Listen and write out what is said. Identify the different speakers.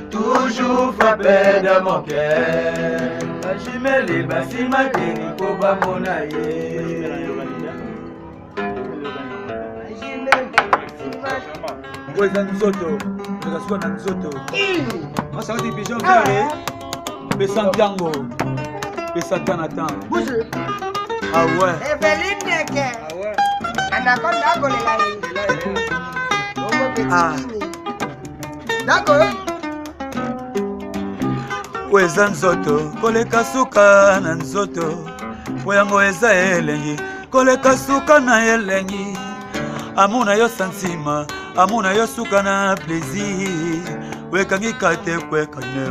Speaker 1: Toujours frappé de mon cœur. Jimeli basima keni koba monaye. Weza nzoto, tukasua na nzoto. Masa wadi pigeon kare. Pesa tango. Pesa tanatan.
Speaker 2: Bouge.
Speaker 1: Ah ouais.
Speaker 2: Eveline ke.
Speaker 1: Ah ouais.
Speaker 2: Anakonda kolela yi. Ah. D'accord.
Speaker 1: Weza nzoto, koleka suka na nzoto. Weyango eza elengi, koleka suka na elengi. Amuna yo sansima, amuna yo suka na plaisir. Wekangi kate kwekane.